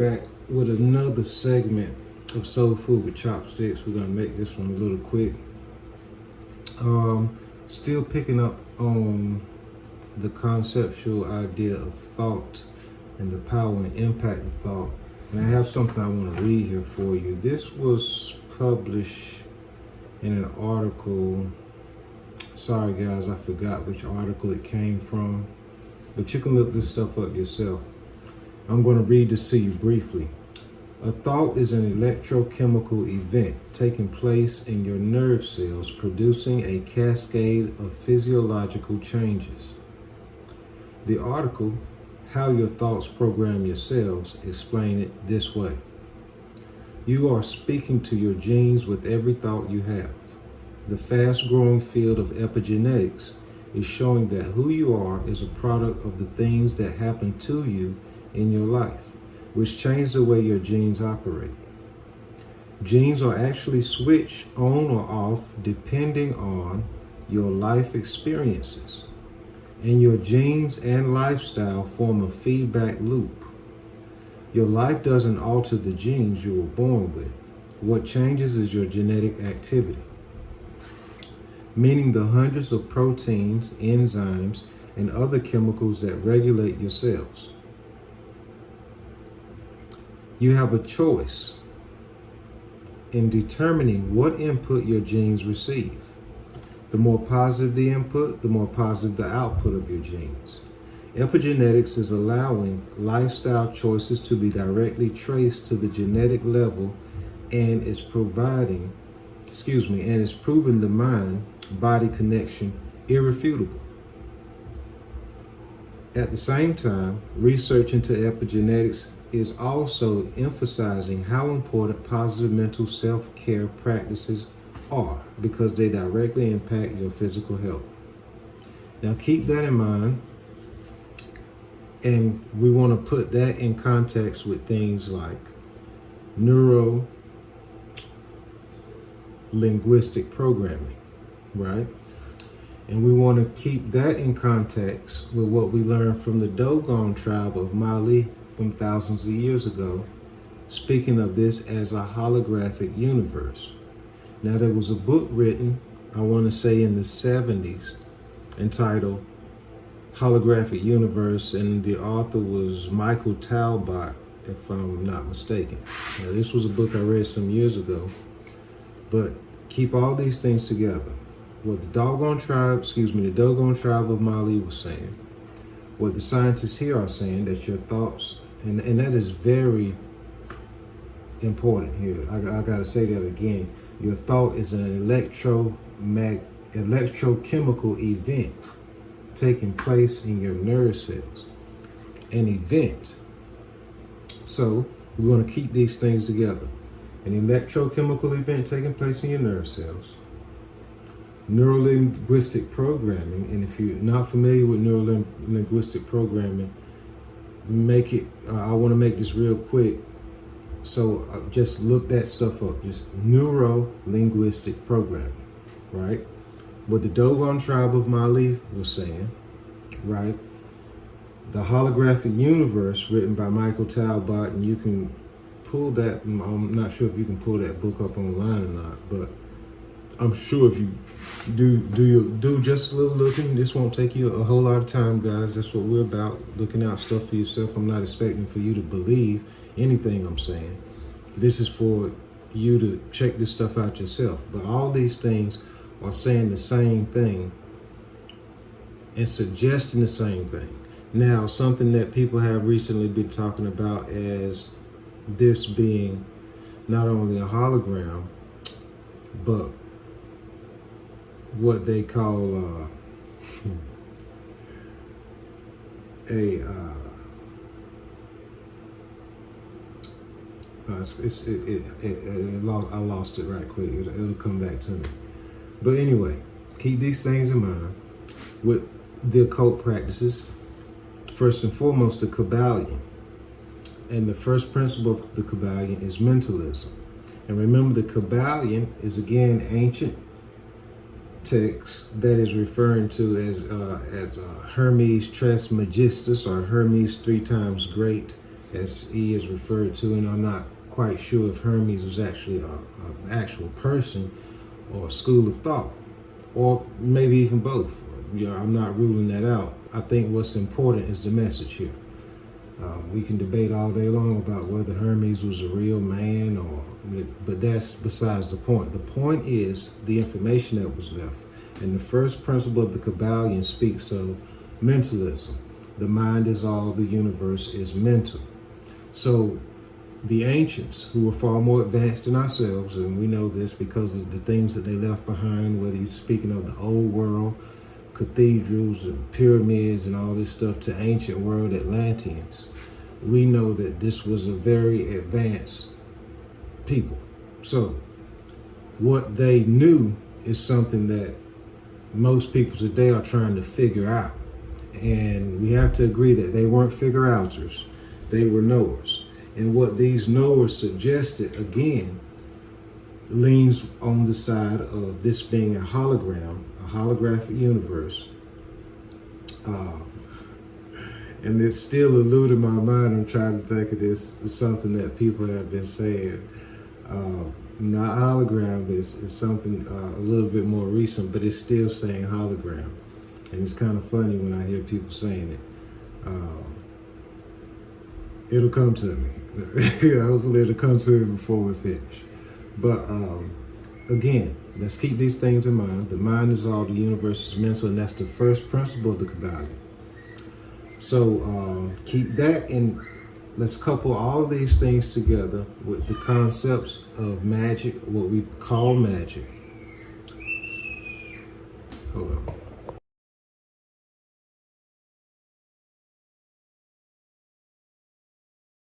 back with another segment of Soul Food with Chopsticks. We're gonna make this one a little quick. Still picking up on the conceptual idea of thought and the power and impact of thought. And I have something I want to read here for you. This was published in an article. Sorry guys, I forgot which article it came from, but you can look this stuff up yourself. I'm going to read this to you briefly. A thought is an electrochemical event taking place in your nerve cells, producing a cascade of physiological changes. The article, How Your Thoughts Program Your Cells, explain it this way. You are speaking to your genes with every thought you have. The fast-growing field of epigenetics is showing that who you are is a product of the things that happen to you in your life, which change the way your genes operate. Genes are actually switched on or off depending on your life experiences. And your genes and lifestyle form a feedback loop. Your life doesn't alter the genes you were born with. What changes is your genetic activity, meaning the hundreds of proteins, enzymes, and other chemicals that regulate your cells. You have a choice in determining what input your genes receive. The more positive the input, the more positive the output of your genes. Epigenetics is allowing lifestyle choices to be directly traced to the genetic level and is providing, and is proving the mind-body connection irrefutable. At the same time, research into epigenetics is also emphasizing how important positive mental self-care practices are because they directly impact your physical health. Now keep that in mind, and we want to put that in context with things like neuro-linguistic programming, right? And we want to keep that in context with what we learned from the Dogon tribe of Mali from thousands of years ago, speaking of this as a holographic universe. Now, there was a book written, I want to say in the 70s, entitled Holographic Universe, and the author was Michael Talbot, if I'm not mistaken. Now, this was a book I read some years ago, but keep all these things together. What the Dogon tribe of Mali was saying, what the scientists here are saying, that your thoughts, and that is very important here. I gotta say that again. Your thought is an electrochemical event taking place in your nerve cells. An event. So we're going to keep these things together. An electrochemical event taking place in your nerve cells. Neurolinguistic programming, and if you're not familiar with neurolinguistic programming, I want to make this real quick. So just look that stuff up, just neuro-linguistic programming, right? What the Dogon tribe of Mali was saying, right? The Holographic Universe, written by Michael Talbot, and you can pull that, I'm not sure if you can pull that book up online or not, but I'm sure if you do just a little looking, this won't take you a whole lot of time, guys. That's what we're about, looking out stuff for yourself. I'm not expecting for you to believe anything I'm saying. This is for you to check this stuff out yourself. But all these things are saying the same thing and suggesting the same thing. Now, something that people have recently been talking about as this being not only a hologram, but what they call I lost it right quick. It'll come back to me. But anyway, keep these things in mind with the occult practices. First and foremost, the Kabbalion. And the first principle of the Kabbalion is mentalism. And remember, the Kabbalion is again ancient text that is referring to as Hermes Trismegistus, or Hermes 3 times great, as he is referred to, and I'm not quite sure if Hermes was actually an actual person or a school of thought, or maybe even both. Yeah, I'm not ruling that out. I think what's important is the message here. We can debate all day long about whether Hermes was a real man, but that's besides the point. The point is the information that was left. And the first principle of the Kabbalion speaks of mentalism. The mind is all, the universe is mental. So the ancients, who were far more advanced than ourselves, and we know this because of the things that they left behind, whether you're speaking of the old world, cathedrals and pyramids and all this stuff, to ancient world Atlanteans, we know that this was a very advanced people. So what they knew is something that most people today are trying to figure out. And we have to agree that they weren't figure-outers, they were knowers. And what these knowers suggested, again, leans on the side of this being a hologram, a holographic universe. And it's still eluding my mind. I'm trying to think of this. It's something that people have been saying. Not hologram, but it's something a little bit more recent, but it's still saying hologram. And it's kind of funny when I hear people saying it. It'll come to me. Hopefully it'll come to me before we finish. But again, let's keep these things in mind. The mind is all, the universe is mental, and that's the first principle of the Kabbalion. So keep that, and let's couple all of these things together with the concepts of magic, what we call magic. Hold on.